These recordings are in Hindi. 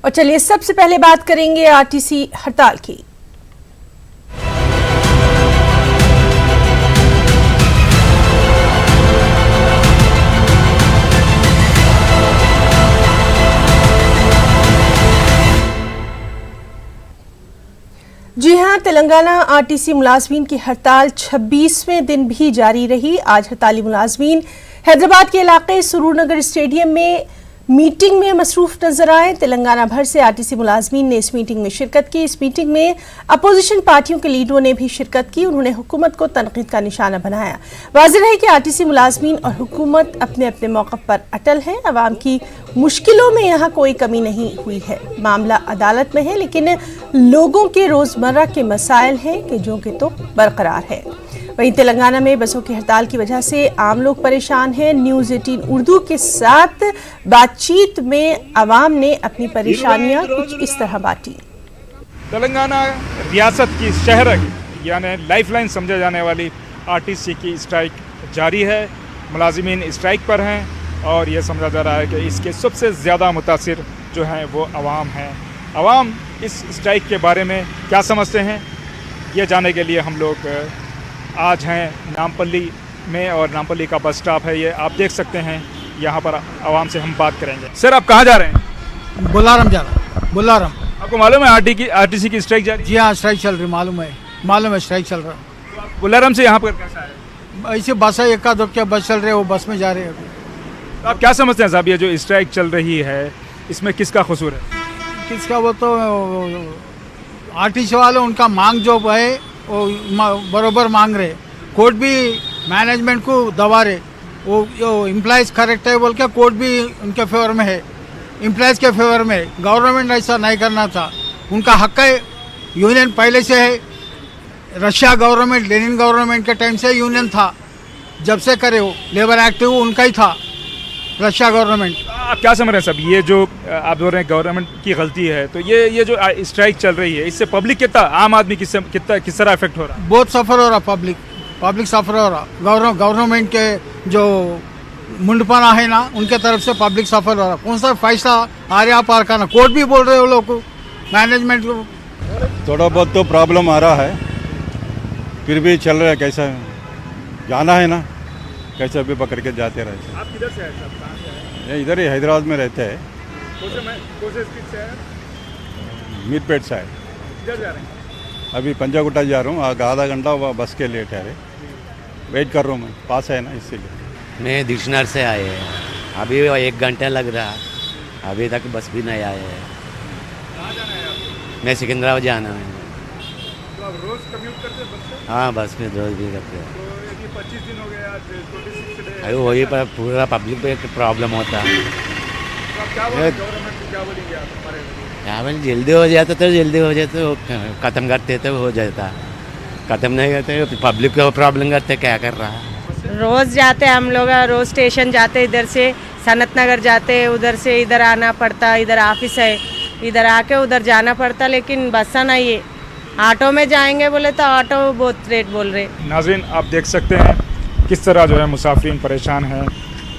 और चलिए सबसे पहले बात करेंगे आरटीसी हड़ताल की। जी हां, तेलंगाना आरटीसी मुलाजमीन की हड़ताल 26वें दिन भी जारी रही। आज हड़ताली मुलाजमीन हैदराबाद के इलाके सुरूर नगर स्टेडियम में मीटिंग में मसरूफ नजर आए। तेलंगाना भर से आरटीसी मुलाजमीन ने इस मीटिंग में शिरकत की। इस मीटिंग में अपोजिशन पार्टियों के लीडरों ने भी शिरकत की। उन्होंने हुकूमत को तनकीद का निशाना बनाया। वाज़ेह है कि आरटीसी मुलाजमीन और हुकूमत अपने अपने मौक़िफ़ पर अटल हैं। अवाम की मुश्किलों में यहाँ कोई कमी नहीं हुई है। मामला अदालत में है, लेकिन लोगों के रोज़मर्रा के मसाइल हैं कि जो कि तो बरकरार है। वहीं तेलंगाना में बसों की हड़ताल की वजह से आम लोग परेशान हैं। न्यूज़ 18 उर्दू के साथ बातचीत में अवाम ने अपनी परेशानियां कुछ इस तरह बांटी। तेलंगाना रियासत की शहर यानी लाइफलाइन समझे जाने वाली आरटीसी की स्ट्राइक जारी है। मुलाजिमीन स्ट्राइक पर हैं और ये समझा जा रहा है कि इसके सबसे ज़्यादा मुतासिर जो हैं वो अवाम हैं। अवाम इस स्ट्राइक के बारे में क्या समझते हैं, ये जानने के लिए हम लोग आज हैं नामपल्ली में, और नामपल्ली का बस स्टॉप है ये, आप देख सकते हैं। यहाँ पर आवाम से हम बात करेंगे। सर, आप कहाँ जा रहे हैं? बुलारम जा रहा हूँ। बुलारम। आपको मालूम है आरटीसी की स्ट्राइक जारी? जी हाँ, स्ट्राइक चल रही, मालूम है स्ट्राइक चल रहा है। तो बुलारम से यहाँ पर कैसा है? ऐसे बस है, इक्का दुक्का बस चल रहे हैं, वो बस में जा रहे हैं। तो आप क्या समझते हैं साहब, ये जो स्ट्राइक चल रही है इसमें किसका कसूर है? किसका? वो तो आरटीसी वाले, उनका मांग जो है वो बरोबर मांग रहे। कोर्ट भी मैनेजमेंट को दबा रहे। वो एम्प्लॉइज करेक्ट है बोल के कोर्ट भी उनके फेवर में है, एम्प्लॉइज के फेवर में। गवर्नमेंट ऐसा नहीं करना था, उनका हक है। यूनियन पहले से है, रशिया गवर्नमेंट, लेनिन गवर्नमेंट के टाइम से यूनियन था, जब से करे वो लेबर एक्टिव उनका ही था, रशिया गवर्नमेंट। आप क्या समझ रहे हैं सब, ये जो आप बोल रहे हैं गवर्नमेंट की गलती है, तो ये जो स्ट्राइक चल रही है इससे पब्लिक कितना, आम आदमी किस तरह इफेक्ट हो रहा है? बहुत सफ़र हो रहा, पब्लिक सफ़र हो रहा। गवर्नमेंट के जो मुंडपना है ना, उनके तरफ से पब्लिक सफ़र हो रहा। कौन सा फैसला आर्या पार करना, कोर्ट भी बोल रहे हो लोग को, मैनेजमेंट को। थोड़ा बहुत तो प्रॉब्लम आ रहा है, फिर भी चल रहा है। कैसा जाना है ना, कैसे भी पकड़ के जाते रहते हैं। आप किधर से हैं? ये इधर ही हैदराबाद में रहते हैं। कौन से स्ट्रीट से हैं? मीरपेट साइड। किधर जा रहे हैं? अभी पंजागुट्टा जा रहा हूँ। आधा घंटा बस के लेट है, वेट कर रहा हूँ मैं, पास है ना इसीलिए। मैं दिशनर से आए हैं, अभी 1 घंटा लग रहा, अभी तक बस भी नहीं आए हैं। कहाँ जाना है आपको? मैं सिकंदराबाद जाना है। तो आप रोज कम्यूट करते हैं बस से? हाँ, बस में रोज भी करते हैं। तो ये 25 दिन हो गए, आज 26 डे। अरे वही पर पूरा पब्लिक पे प्रॉब्लम होता है। तो आप क्या बोलेंगे गवर्नमेंट को, क्या बोलेंगे आप हमारे लिए? क्या बोले, जल्दी हो जाता तो जल्दी हो जाता, वो ख़त्म करते तो हो जाता, ख़त्म नहीं करते पब्लिक को प्रॉब्लम करते, क्या कर रहा है। रोज़ जाते हम लोग, रोज़ स्टेशन जाते, इधर से सनत नगर जाते, उधर से इधर आना पड़ता, इधर ऑफिस है, इधर आके उधर जाना पड़ता, लेकिन बसा नहीं है। ऑटो में जाएंगे बोले तो ऑटो बहुत रेट बोल रहे। नाज़रीन, आप देख सकते हैं किस तरह जो है मुसाफिरीन परेशान हैं।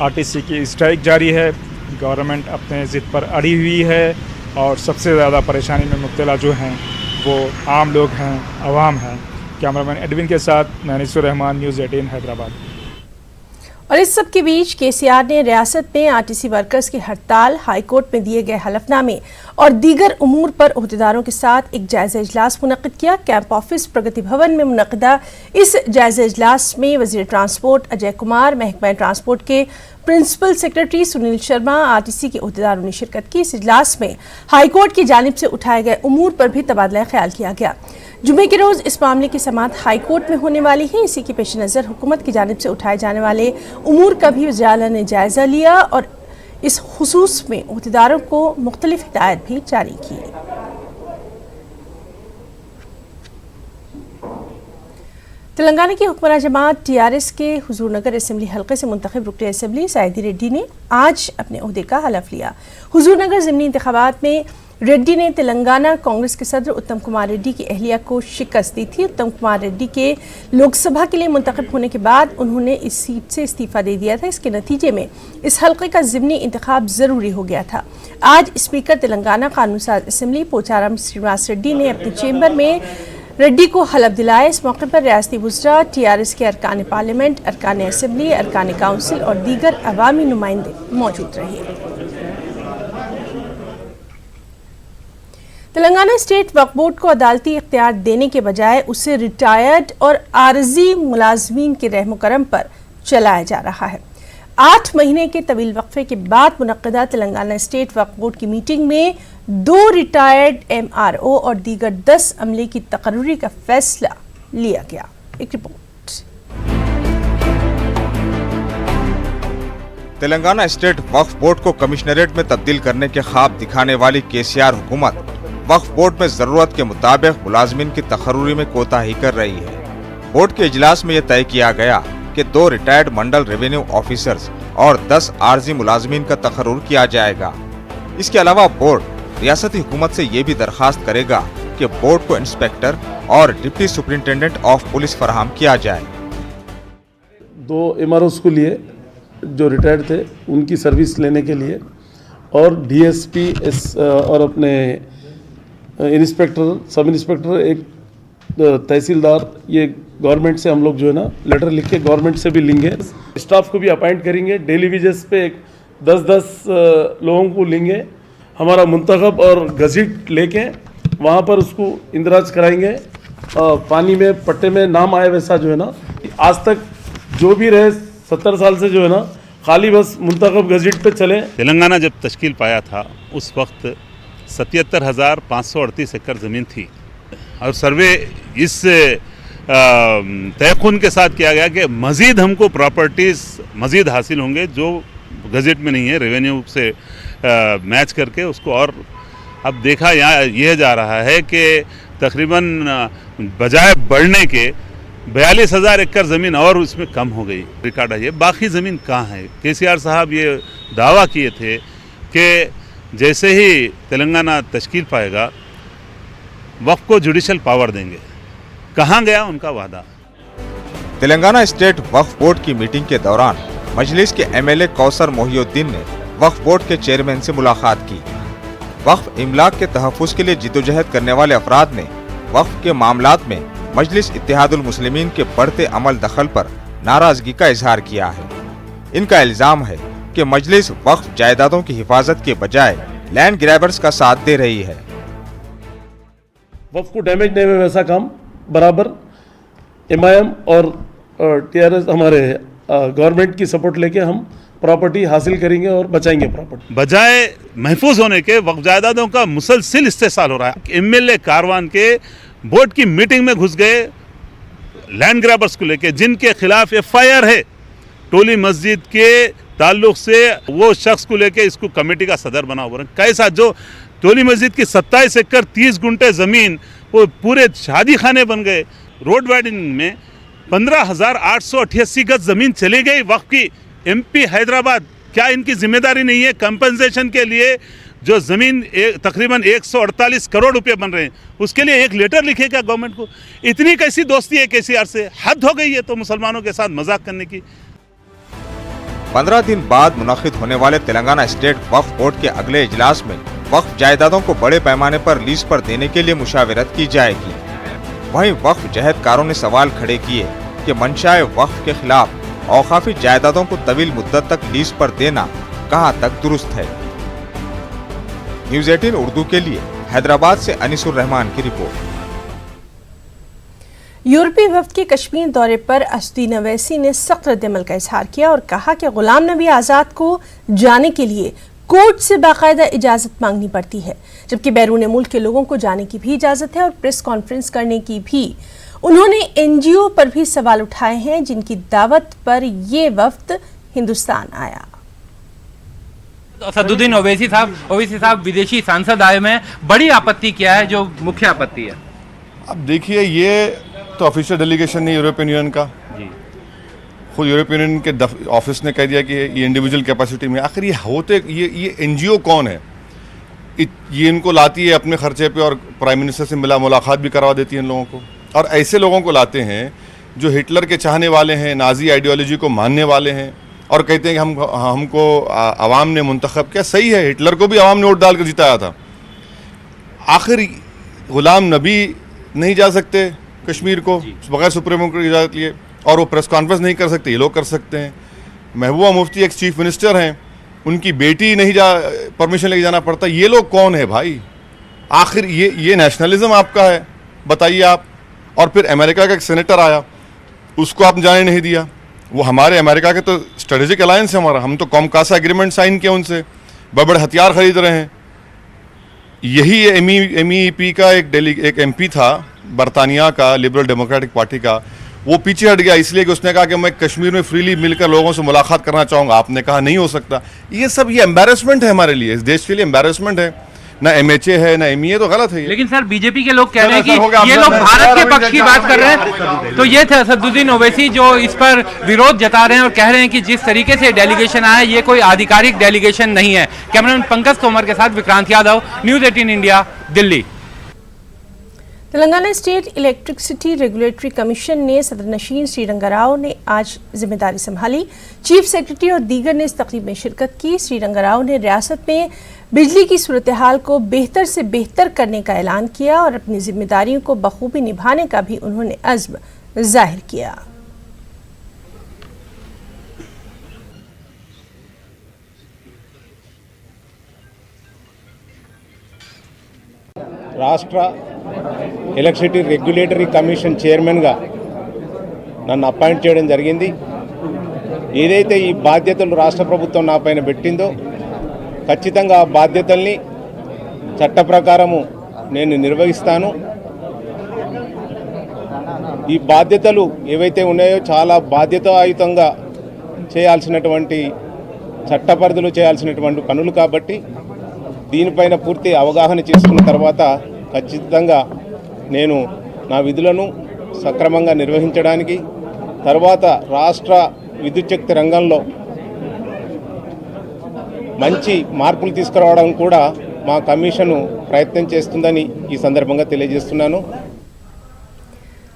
आरटीसी की स्ट्राइक जारी है, गवर्नमेंट अपने ज़िद पर अड़ी हुई है, और सबसे ज़्यादा परेशानी में मुब्तला जो हैं वो आम लोग हैं, अवाम हैं। कैमरामैन एडविन के साथ मैं अनीसुर रहमान, न्यूज़ 18 हैदराबाद। और इस सब के बीच केसीआर ने रियासत में आरटीसी वर्कर्स की हड़ताल, हाईकोर्ट में दिए गए हलफनामे और दीगर उमूर पर ओहदेदारों के साथ एक जायजा इजलास मुनक़िद किया। कैंप ऑफिस प्रगति भवन में मुनक़िदा इस जायजा इजलास में वज़ीर ट्रांसपोर्ट अजय कुमार, महकमा ट्रांसपोर्ट के principal secretary Sunil Sharma, RTC के ओहदेदारों ने शिरकत की। इस इजलास में हाईकोर्ट की जानिब से उठाए गए उमूर पर भी तबादला ख्याल किया गया। जुमे के रोज़ इस मामले की समाअत हाईकोर्ट में होने वाली है। इसी के पेश नज़र हुकूमत की जानिब से उठाए जाने वाले उमूर का भी वज़ीर आला ने जायज़ा लिया और इस खुसूस में ओहदेदारों को मुख्तलिफ हिदायत भी जारी की। तेलंगाना की हुक्मरान जमात टीआरएस के हुजूर नगर असेंबली हल्के से मुंतखब रुकन असेंबली साइदी रेड्डी ने आज अपने ओहदे का हलफ लिया। हुजूर नगर ज़िमनी इंतखाबात में रेड्डी ने तेलंगाना कांग्रेस के सदर उत्तम कुमार रेड्डी की अहलिया को शिकस्त दी थी। उत्तम कुमार रेड्डी के लोकसभा के लिए मुंतखब होने के बाद उन्होंने इस सीट से इस्तीफा दे दिया था। इसके नतीजे में इस हल्के का ज़िमनी इंतखाब ज़रूरी हो गया था। आज स्पीकर तेलंगाना कानून साज असम्बली पोचाराम श्रीनिवास रेड्डी ने अपने चेंबर में रेड्डी को हलफ दिलाया। इस मौके पर रियासती वज़रा, टीआरएस के अरकान पार्लियामेंट, अरकान असम्बली, अरकान काउंसिल और दीगर अवामी नुमाइंदे मौजूद रहे। तेलंगाना स्टेट वक्फ बोर्ड को अदालती इख्तियार देने के बजाय उसे रिटायर्ड और आरजी मुलाजमीन के रहम करम पर चलाया जा रहा है। 8 महीने के तवील वक्फे के बाद मुनक्किदा तेलंगाना स्टेट वक्फ बोर्ड की मीटिंग में 2 रिटायर्ड MRO और दीगर 10 अमले की तकर्री का फैसला लिया गया। एक रिपोर्ट। तेलंगाना स्टेट वक्फ बोर्ड को कमिश्नरेट में तब्दील करने के ख्वाब दिखाने वाली KCR हुकूमत वक्फ बोर्ड में जरूरत के मुताबिक मुलाजमीन की तकर्री में कोताही कर रही है। बोर्ड के इजलास में यह तय किया गया कि 2 रिटायर्ड मंडल रेवेन्यू ऑफिसर्स और 10 आरजी मुलाजमीन का तकर्रुर किया जाएगा। इसके अलावा बोर्ड रियासती हुकूमत से ये भी दरखास्त करेगा कि बोर्ड को इंस्पेक्टर और डिप्टी सुपरिंटेंडेंट ऑफ पुलिस फराहम किया जाए। 2 MROs को लिए जो रिटायर्ड थे उनकी सर्विस लेने के लिए, और DSP और अपने इंस्पेक्टर, सब इंस्पेक्टर, एक तहसीलदार, ये गवर्नमेंट से हम लोग जो है ना लेटर लिख के गवर्नमेंट से भी लेंगे। स्टाफ को भी अपॉइंट करेंगे, डेली वेजेस पे 10-10 लोगों को लेंगे। हमारा मुंतखब और गज़िट लेके वहाँ पर उसको इंदराज कराएंगे। पानी में पट्टे में नाम आए वैसा जो है ना, आज तक जो भी रहे 70 साल से जो है ना, खाली बस मुंतखब गज़िट पे चले। तेलंगाना जब तश्कील पाया था उस वक्त 77,538 एकड़ ज़मीन थी, और सर्वे इस तयक़ुन के साथ किया गया कि मज़ीद हमको प्रॉपर्टीज़ मज़ीद हासिल होंगे जो गज़ट में नहीं है, रेवेन्यू से मैच करके उसको। और अब देखा यहाँ यह जा रहा है कि तकरीबन बजाय बढ़ने के 42,000 एकड़ ज़मीन और उसमें कम हो गई। रिकॉर्ड है ये, बाकी ज़मीन कहाँ है? KCR साहब ये दावा किए थे कि जैसे ही तेलंगाना तश्कील पाएगा वक्फ को जुडिशल पावर देंगे। कहाँ गया उनका वादा? तेलंगाना स्टेट वक्फ बोर्ड की मीटिंग के दौरान मजलिस के MLA कौसर मोहिउद्दीन ने वक्फ बोर्ड के चेयरमैन से मुलाकात की। वक्फ इमलाक के तहफ़्फ़ुज़ के लिए जिद्दोजहद करने वाले अफराद ने वक्फ के मामलात में मजलिस इत्तेहादुल मुस्लिमीन के बढ़ते अमल दखल पर नाराजगी का इजहार किया है। इनका इल्ज़ाम है कि मजलिस वक्फ जायदादों की हिफाजत के बजाय लैंड ग्रैबर्स का साथ दे रही है। वक्फ को डैमेज नहीं हुए वैसा काम बराबर MIM और TRS हमारे गवर्नमेंट की सपोर्ट लेके हम प्रॉपर्टी हासिल करेंगे और बचाएंगे प्रॉपर्टी। बजाय महफूज होने के वक्फ जायदादों का मुसलसिल इस्तेसाल हो रहा है। MLA कारवान के बोर्ड की मीटिंग में घुस गए लैंड ग्रैबर्स को लेके, जिनके खिलाफ FIR है। टोली मस्जिद के ताल्लुक से वो शख्स को लेके इसको कमेटी का सदर बना हुआ है। कैसा जो टोली मस्जिद की 27 एकड़ 30 गुंठे ज़मीन वो पूरे शादी खाने बन गए। रोड वाइडनिंग में 15,888 गज ज़मीन चली गई वक्फ की। MP हैदराबाद, क्या इनकी जिम्मेदारी नहीं है? कंपनसेशन के लिए जो ज़मीन तकरीबन 148 करोड़ रुपए बन रहे हैं, उसके लिए एक लेटर लिखेगा गवर्नमेंट को। इतनी कैसी दोस्ती है KCR से? हद हो गई है तो मुसलमानों के साथ मजाक करने की। 15 दिन बाद मुनक़िद होने वाले तेलंगाना स्टेट वक्फ बोर्ड के अगले इजलास में वक्फ जायदादों को बड़े पैमाने पर लीज पर देने के लिए मुशावरत की जाएगी। वहीं वक्फ जहदकारों ने सवाल खड़े किए कि मंशाए वक्फ के खिलाफ औकाफी जायदादों को तवील मुद्दत तक लीज पर देना कहां तक दुरुस्त है। न्यूज़ 18 उर्दू के लिए हैदराबाद से अनीसुर रहमान की रिपोर्ट। यूरोपीय वफ्द के कश्मीर दौरे पर असदुद्दीन अवैसी ने सख्त रद्द-ए-अमल का इजहार किया और कहा कि गुलाम नबी आज़ाद को जाने के लिए कोर्ट से बाकायदा इजाज़त मांगनी पड़ती है, जबकि बैरून मुल्क के लोगों को जाने की भी इजाज़त है और प्रेस कॉन्फ्रेंस करने की भी। उन्होंने NGO पर भी सवाल उठाए हैं जिनकी दावत पर ये वफ्द हिंदुस्तान आया। असदुद्दीन ओवैसी साहब विदेशी सांसद आए में बड़ी आपत्ति क्या है, जो मुख्य आपत्ति है? अब देखिए, ये तो ऑफिशियल डेलीगेशन नहीं यूरोपियन यूनियन का जी। खुद यूरोपियन यूनियन के ऑफिस ने कह दिया कि ये इंडिविजुअल कैपेसिटी में। आखिर ये होते ये NGO कौन है? ये इनको लाती है अपने खर्चे पे और प्राइम मिनिस्टर से मुलाकात भी करवा देती है इन लोगों को। और ऐसे लोगों को लाते हैं जो हिटलर के चाहने वाले हैं, नाजी आइडियोलॉजी को मानने वाले हैं और कहते हैं कि हमको आवाम ने मुंतखब किया। सही है, हिटलर को भी आवाम ने वोट डालकर जिताया था। आखिर गुलाम नबी नहीं जा सकते कश्मीर को बगैर सुप्रीम कोर्ट की इजाज़त लिए, और वो प्रेस कॉन्फ्रेंस नहीं कर सकते, ये लोग कर सकते हैं। Mehbooba Mufti ex chief minister हैं, उनकी बेटी नहीं परमिशन लेके जाना पड़ता। ये लोग कौन है भाई? आखिर ये नेशनलिज्म आपका है, बताइए आप। और फिर अमेरिका का एक सेनेटर आया, उसको आपने जाने नहीं दिया। वो हमारे अमेरिका के तो स्ट्रेटेजिक अलायंस है हमारा, हम तो कॉमकासा एग्रीमेंट साइन किया उनसे, बड़े हथियार खरीद रहे हैं। यही MEEP का एक MP था बरतानिया का, लिबरल डेमोक्रेटिक पार्टी का, वो पीछे हट गया इसलिए कि उसने कहा कि मैं कश्मीर में फ्रीली मिलकर लोगों से मुलाकात करना चाहूँगा। आपने कहा नहीं हो सकता। ये एम्बैरेसमेंट है हमारे लिए, इस देश के लिए एम्बैरेसमेंट है। ना MHA है ना MEA, तो गलत है ये। लेकिन सर बीजेपी के लोग कह रहे हैं कि ये लोग भारत के पक्ष की बात कर रहे हैं। तो ये थे असदुद्दीन ओवैसी जो इस पर विरोध जता रहे हैं और कह रहे हैं कि जिस तरीके से डेलीगेशन आया ये कोई आधिकारिक डेलीगेशन नहीं है। कैमरामैन पंकज तोमर के साथ Vikrant Yadav, news 18 India, Delhi. Telangana state electricity regulatory commission ने सदर नशीन श्री रंगा राव ने आज जिम्मेदारी संभाली। चीफ सेक्रेटरी और दीगर ने इस तकरीब में शिरकत की। श्री रंगा राव ने रियासत में बिजली की सूरत हाल को बेहतर से बेहतर करने का ऐलान किया और अपनी जिम्मेदारियों को बखूबी निभाने का भी उन्होंने अज़्म जाहिर किया। రాష్ట్ర ఎలక్ట్రిసిటీ రెగ్యులేటరీ కమిషన్ చైర్మన్గా నన్ను అపాయింట్ చేయడం జరిగింది. ఏదైతే ఈ బాధ్యతలు రాష్ట్ర ప్రభుత్వం నా పైన పెట్టిందో ఖచ్చితంగా ఆ బాధ్యతల్ని చట్ట ప్రకారము నేను నిర్వహిస్తాను. ఈ బాధ్యతలు ఏవైతే ఉన్నాయో చాలా బాధ్యతాయుతంగా చేయాల్సినటువంటి చట్ట పరిధిలో చేయాల్సినటువంటి పనులు కాబట్టి దీనిపైన పూర్తి అవగాహన చేసుకున్న తర్వాత ఖచ్చితంగా నేను నా విధులను సక్రమంగా నిర్వహించడానికి, తర్వాత రాష్ట్ర విద్యుత్ శక్తి రంగంలో మంచి మార్పులు తీసుకురావడానికి కూడా మా కమిషన్ ప్రయత్నం చేస్తుందని ఈ సందర్భంగా తెలియజేస్తున్నాను.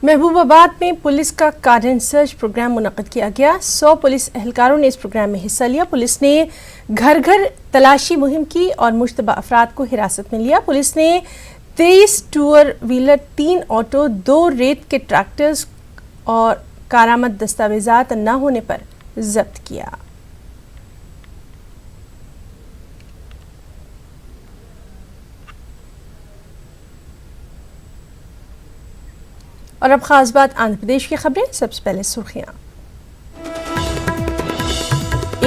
महबूबाबाद में पुलिस का कार्डन सर्च प्रोग्राम मुनक्किद किया गया। 100 पुलिस एहलकारों ने इस प्रोग्राम में हिस्सा लिया। पुलिस ने घर घर तलाशी मुहिम की और मुश्तबा अफराद को हिरासत में लिया। पुलिस ने 23 टूर व्हीलर, 3 ऑटो, 2 रेत के ट्रैक्टर्स और कारामद दस्तावेजात न होने पर जब्त किया। और अब खास बात आंध्र प्रदेश की खबरें। सबसे पहले सुर्खियां।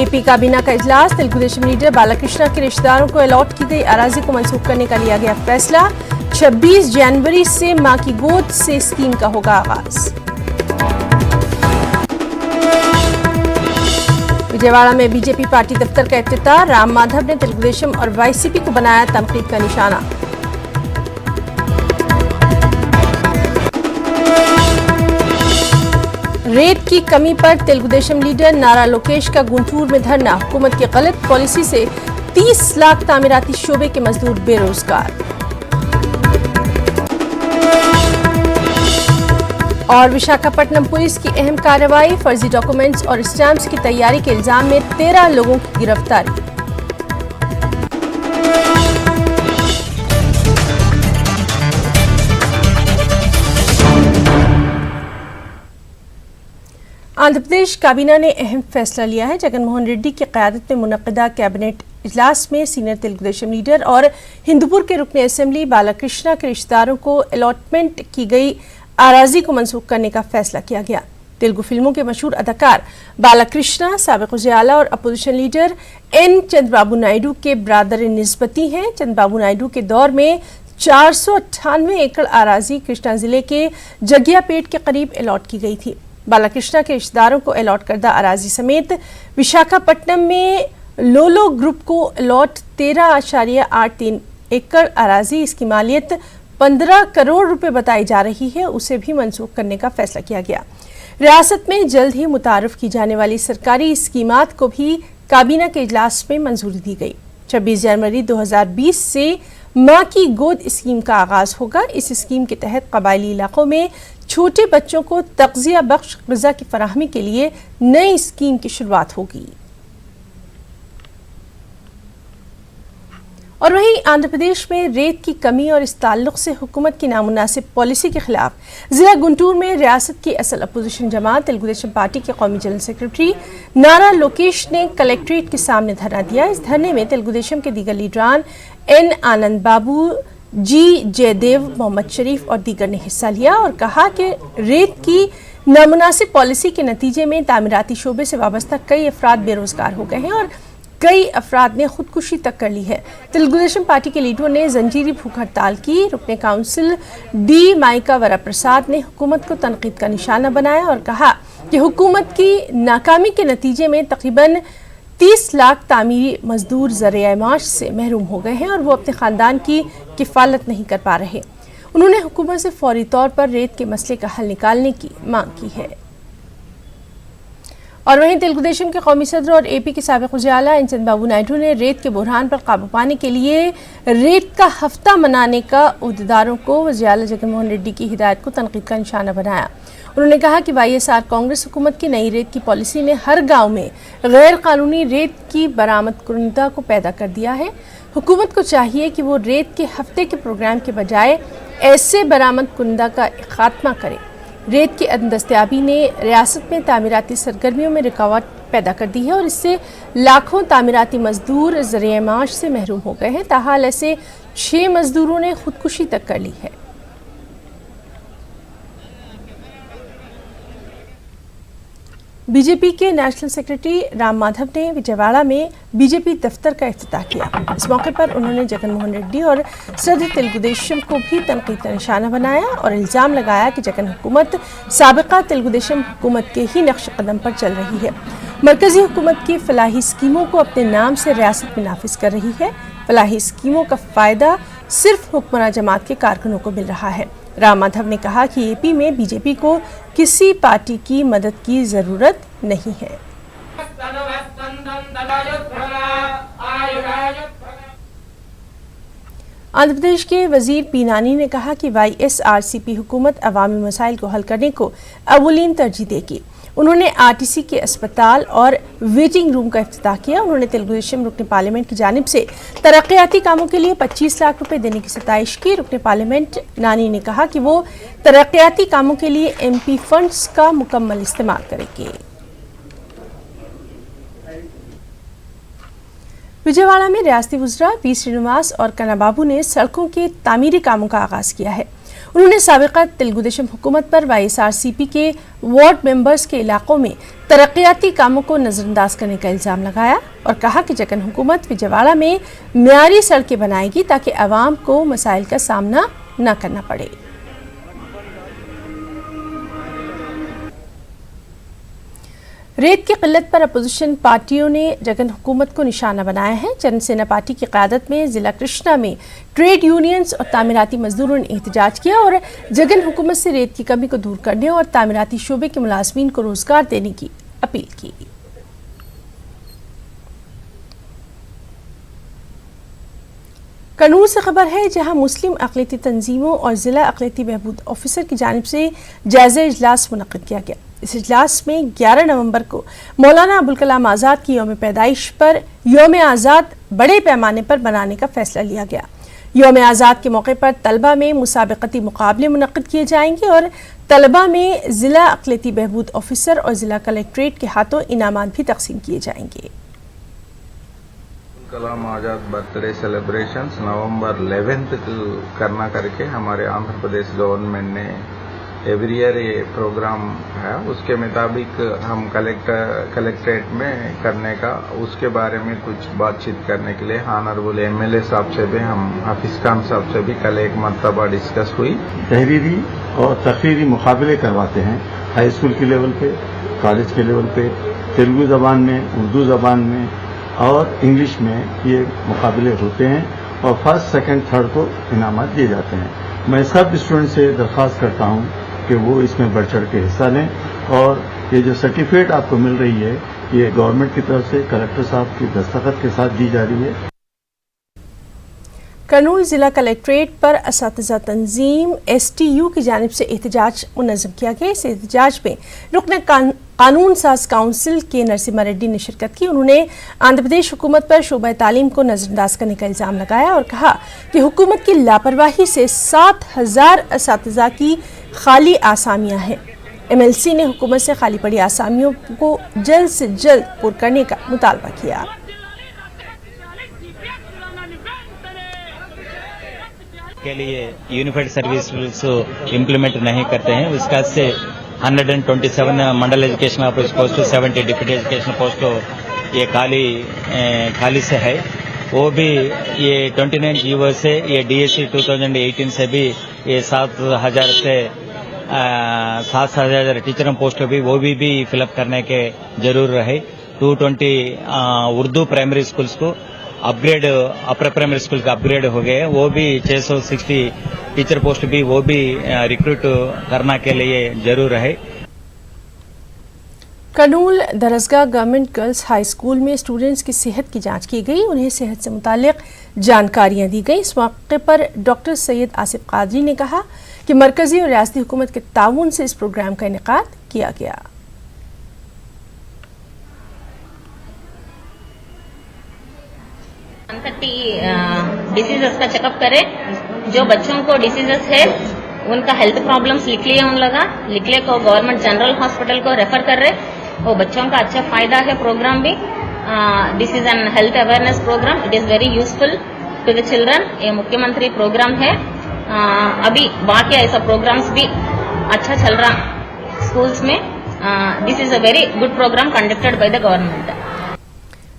AP काबीना का इजलास। तेलुगु देशम लीडर बालाकृष्णा के रिश्तेदारों को अलॉट की गई अराजी को मंसूख करने का लिया गया फैसला। 26 जनवरी से मां की गोद से स्कीम का होगा आगाज। विजयवाड़ा में बीजेपी पार्टी दफ्तर का इफ्तिताह। राम माधव ने तेलुगु देशम और YCP को बनाया तनकीद का निशाना। रेत की कमी पर तेलुगु देशम लीडर नारा लोकेश का गुंटूर में धरना। हुकूमत की गलत पॉलिसी से 30 लाख तामीराती शोबे के मजदूर बेरोजगार। और विशाखापट्टनम पुलिस की अहम कार्रवाई। फर्जी डॉक्यूमेंट्स और स्टैंप्स की तैयारी के इल्जाम में 13 लोगों की गिरफ्तारी। आंध्र प्रदेश काबीना ने अहम फैसला लिया है। जगन मोहन रेड्डी की क़यादत में मुनक़्क़दा कैबिनेट इजलास में सीनियर तेलुगु देशम लीडर और हिंदुपुर के रुकन असेंबली बालाकृष्णा के रिश्तेदारों को अलॉटमेंट की गई आराजी को मंसूख करने का फैसला किया गया। तेलुगु फिल्मों के मशहूर अदाकार बालाकृष्णा साबिक़ वज़ीर-ए-आला और opposition leader N Chandrababu Naidu के ब्रादर निस्बती हैं। चंद्रबाबू नायडू के दौर में 498 एकड़ आराजी कृष्णा जिले के जगियापेट के करीब अलॉट की गई थी। बालाकृष्णा के रिश्तेदारों को अलॉट करदा अराजी समेत विशाखापट्टनम में लोलो ग्रुप को अलॉट 13.83 एकड़ अराजी, इसकी मालियत 15 करोड़ रुपए बताई जा रही है, उसे भी मंसूख करने का फैसला किया गया। रियासत में जल्द ही मुतारफ की जाने वाली सरकारी स्कीमात को भी काबीना के इजलास में मंजूरी दी गई। 26 जनवरी 2020 से मां की गोद स्कीम का आगाज होगा। इस स्कीम के तहत कबायली इलाकों में छोटे बच्चों को तग़ज़िया बख्श ग़िज़ा की फराहमी के लिए नई स्कीम की शुरुआत होगी। और वहीं आंध्र प्रदेश में रेत की कमी और इस ताल्लुक से हुकूमत की नामुनासिब पॉलिसी के खिलाफ जिला गुंटूर में रियासत की असल अपोजिशन जमात तेलुगु देशम पार्टी के कौमी जनरल सेक्रेटरी नारा लोकेश ने कलेक्ट्रेट के सामने धरना दिया। इस धरने में तेलुगु देशम के दीगर लीडरान एन आनंद बाबू, जी जयदेव, मोहम्मद शरीफ और दीगर ने हिस्सा लिया और कहा कि रेत की नामुनासिब पॉलिसी के नतीजे में तामीराती शोबे से वाबस्ता कई अफराद बेरोजगार हो गए हैं और कई अफराद ने खुदकुशी तक कर ली है। तेलुगु देशम पार्टी के लीडरों ने जंजीरी भूख हड़ताल की। रुकने काउंसिल डी माइका वरा प्रसाद ने हुकूमत को तनकीद का निशाना बनाया और कहा कि हुकूमत की नाकामी के नतीजे में तकरीबन 30 लाख तामीरी मजदूर ज़रिए माश से महरूम हो गए हैं और वो अपने ख़ानदान की किफ़ालत नहीं कर पा रहे। उन्होंने हुकूमत से फौरी तौर पर रेत के मसले का हल निकालने की मांग की है। और वहीं तेलुगु देशम के कौमी सदर और एपी के साबिक़ वज़ीर आला एन चंद्रबाबू नायडू ने रेत के बुरहान पर काबू पाने के लिए रेत का हफ्ता मनाने का उहदेदारों को वज़ीर आला जगन मोहन रेड्डी की हिदायत को तनकीद का निशाना बनाया। उन्होंने कहा कि YSR कांग्रेस हुकूमत की नई रेत की पॉलिसी ने हर गाँव में गैर कानूनी रेत की बरामद कुनदा को पैदा कर दिया है। हुकूमत को चाहिए कि वो रेत के हफ्ते के प्रोग्राम के बजाय ऐसे बरामद कुनदा का खात्मा करे। रेत की अदमदस्तियाबी ने रियासत में तामीराती सरगर्मियों में रुकावट पैदा कर दी है और इससे लाखों तामीराती मजदूर ज़रिए माश से महरूम हो गए हैं। ताहाल ऐसे 6 मजदूरों ने खुदकुशी तक कर ली है। बीजेपी के नेशनल सेक्रेटरी राम माधव ने विजयवाड़ा में बीजेपी दफ्तर का इफ्तिताह किया। इस मौके पर उन्होंने जगन मोहन रेड्डी और सदर तेलुगु देशम को भी तनकीद का निशाना बनाया और इल्ज़ाम लगाया कि जगन हुकूमत साबिक़ा तेलुगु देशम हुकूमत के ही नक्श कदम पर चल रही है। मरकजी हुकूमत की फलाही स्कीमों को अपने नाम से रियासत में नाफिज कर रही है। फलाही स्कीमों का फ़ायदा सिर्फ हुक्मरान जमात के कारकुनों को मिल रहा है। राम माधव ने कहा कि एपी में बीजेपी को किसी पार्टी की मदद की जरूरत नहीं है। आंध्र प्रदेश के वजीर पी नानी ने कहा कि YSRCP हुकूमत अवामी मसाइल को हल करने को अव्वलीन तरजीह देगी। उन्होंने RTC के अस्पताल और वेटिंग रूम का इफ्तिताह किया। उन्होंने तेलुगु देशम रुकने पार्लियामेंट की जानिब से तरक्याती कामों के लिए 25 लाख रुपए देने की सताइश की। रुकने पार्लियामेंट नानी ने कहा कि वो तरक्याती कामों के लिए MP फंड्स का मुकम्मल इस्तेमाल करेंगे। विजयवाड़ा में रियासती वज़रा वी श्रीनिवास और कन्नाबाबू ने सड़कों के तामीरी कामों का आगाज किया है। उन्होंने साबिक़ा तेलुगु देशम हुकूमत पर YSRCP के वार्ड मेंबर्स के इलाकों में तरक्याती कामों को नज़रअंदाज करने का इल्ज़ाम लगाया और कहा कि जगन हुकूमत विजयवाड़ा में मियारी सड़कें बनाएगी ताकि आवाम को मसाइल का सामना न करना पड़े। रेत की किल्लत पर अपोजिशन पार्टियों ने जगन हुकूमत को निशाना बनाया है। जनसेना पार्टी की क़यादत में ज़िला कृष्णा में ट्रेड यूनियंस और तामीराती मजदूरों ने एहतजाज किया और जगन हुकूमत से रेत की कमी को दूर करने और तामीराती शोबे के मुलाजमीन को रोजगार देने की अपील की। कनूर से खबर है, जहां मुस्लिम अक़लियती तंजीमों और ज़िला अक़लियती बहबूद ऑफिसर की जानिब से जायज़ा इजलास मुनक़्क़िद किया गया। इस इजलास में 11 नवंबर को मौलाना अबुल कलाम आज़ाद की यौम पैदाइश पर यौम आज़ाद बड़े पैमाने पर मनाने का फैसला लिया गया। यौम आज़ाद के मौके पर तलबा में मुसाबक़ती मुकाबले मुनक़्क़िद किए जाएंगे और तलबा में ज़िला अक़लियती बहबूद ऑफिसर और ज़िला कलेक्ट्रेट के हाथों इनामात भी तक़सीम किए जाएंगे। कलाम आज़ाद बर्थडे सेलिब्रेशंस नवंबर 11 करना करके हमारे आंध्र प्रदेश गवर्नमेंट ने एवरी ईयर ये प्रोग्राम है, उसके मुताबिक हम कलेक्ट्रेट में करने का उसके बारे में कुछ बातचीत करने के लिए ऑनरेबल MLA साहब से भी, हम हाफिज खान साहब से भी कल एक मरतबा डिस्कस हुई। तहरीरी और तकरीरी मुकाबले करवाते हैं हाई स्कूल के लेवल पे, कॉलेज के लेवल पे, तेलुगु ज़बान में, उर्दू ज़बान में और इंग्लिश में ये मुकाबले होते हैं और फर्स्ट, सेकंड, थर्ड को इनामात दिए जाते हैं। मैं सब स्टूडेंट से दरख्वास्त करता हूँ कि वो इसमें बढ़ चढ़ के हिस्सा लें और ये जो सर्टिफिकेट आपको मिल रही है ये गवर्नमेंट की तरफ से कलेक्टर साहब की दस्तखत के साथ दी जा रही है। कर्नूल जिला कलेक्ट्रेट पर असातिज़ा तंजीम STU की जानिब से एहतजाज मुनज़्ज़म किया गया। इस एहतजाज में रुकन कानून साज काउंसिल के नरसिम्हा रेड्डी ने शिरकत की। उन्होंने आंध्र प्रदेश हुकूमत पर शोबा तालीम को नज़रअंदाज करने का इल्ज़ाम लगाया और कहा कि हुकूमत की लापरवाही से 7,000 असातिज़ा की खाली आसामियाँ हैं। MLC ने हुकूमत से खाली पड़ी आसामियों को जल्द से जल्द पुर करने का मुतालबा किया। के लिए यूनिफाइड सर्विस रूल्स इम्प्लीमेंट नहीं करते हैं, उसका से 127 mandal education office post, 70 deputy education post ये खाली से है। वो भी ये 29 जीवो से ये DSC 2018 से भी ये 7,000 से 7,000 टीचर पोस्ट वो भी फिलअप करने के जरूर है। 220 उर्दू प्राइमरी स्कूल्स को अपग्रेड, अपर प्राइमरी स्कूल का अपग्रेड हो गए, वो भी 660 टीचर पोस्ट भी वो भी रिक्रूट करने के लिए जरूर है। Kurnool Darsgah government girls high school में स्टूडेंट्स की सेहत की जांच की गई। उन्हें सेहत से मुतालिक जानकारियां दी गई। इस मौके पर डॉक्टर सैयद आसिफ कादरी ने कहा कि मरकजी और रियासती हुकूमत के ताउन से इस प्रोग्राम का इनेकाद किया गया। डिसीजेस का चेकअप करें। जो बच्चों को डिसीजेस है उनका हेल्थ प्रॉब्लम्स लिख लिए, लिख ले को गवर्नमेंट जनरल हॉस्पिटल को रेफर कर रहे। वो बच्चों का अच्छा फायदा है प्रोग्राम भी। This is an health awareness programme, it is very useful to the children. ये मुख्यमंत्री प्रोग्राम है। अभी बाकी ऐसा प्रोग्राम्स भी अच्छा चल रहा स्कूल्स में। This is a very good programme conducted by the government.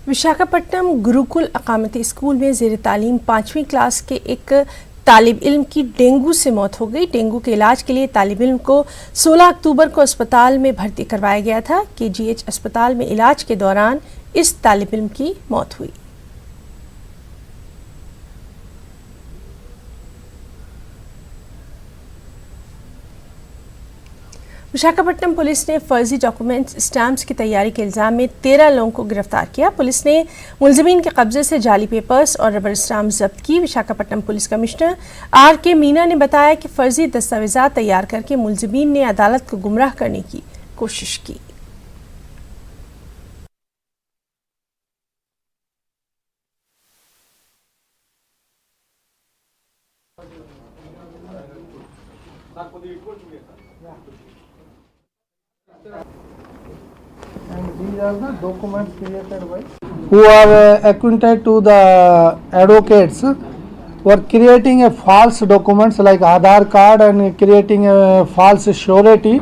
Visakhapatnam Gurukul अकामती स्कूल में ज़ेर तालीम 5वीं क्लास के एक तालिब इल्म की डेंगू से मौत हो गई। डेंगू के इलाज के लिए तालिब इल्म को 16 अक्टूबर को अस्पताल में भर्ती करवाया गया था। KGH अस्पताल में इलाज के दौरान इस तालिब इल्म की मौत हुई। विशाखापट्टनम पुलिस ने फर्जी डॉक्यूमेंट्स स्टैम्प्स की तैयारी के इल्ज़ाम में 13 लोगों को गिरफ्तार किया। पुलिस ने मुलजिमीन के कब्जे से जाली पेपर्स और रबर स्टैम्प जब्त की। Visakhapatnam police commissioner RK Meena ने बताया कि फर्जी दस्तावेजात तैयार करके मुलजिमीन ने अदालत को गुमराह करने की कोशिश की। And these are the documents created by who are acquainted to the advocates were creating a false documents like Aadhaar card and creating a false surety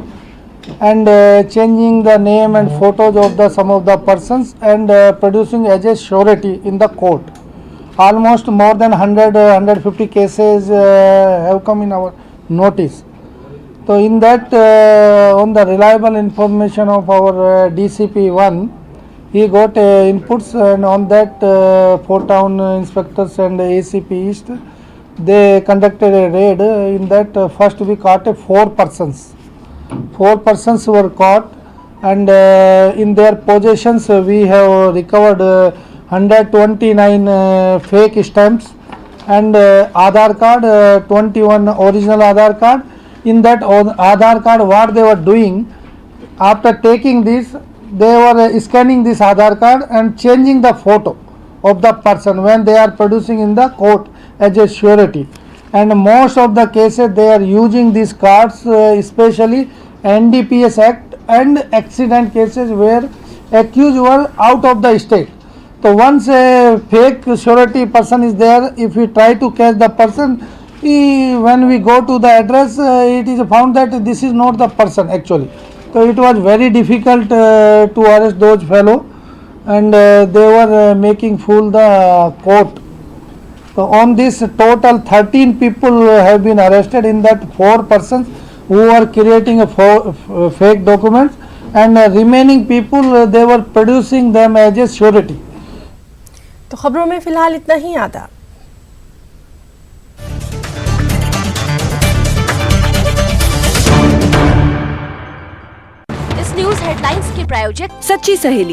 and changing the name and photos of the some of the persons and producing as a surety in the court. Almost more than 150 cases have come in our notice. So in that on the reliable information of our DCP1, he got inputs, and on that 4 town inspectors and ACP East, they conducted a raid. In that first we caught 4 persons. 4 persons were caught, and in their possessions we have recovered 129 fake stamps and Aadhaar card, 21 original Aadhaar card. In that Aadhaar card, what they were doing, after taking this, they were scanning this Aadhaar card and changing the photo of the person when they are producing in the court as a surety. And most of the cases they are using these cards, especially NDPS Act and accident cases where accused were out of the state. So once a fake surety person is there, if we try to catch the person, when we go to the address, it is found that this is not the person actually. So it was very difficult to arrest those fellow, and they were making fool the court. So on this total 13 people have been arrested. In that 4 persons who are creating a fake documents, and remaining people they were producing them as a surety. तो खबरों में फिलहाल इतना ही। आदाब। न्यूज़ हेडलाइंस के प्रायोजक सच्ची सहेली।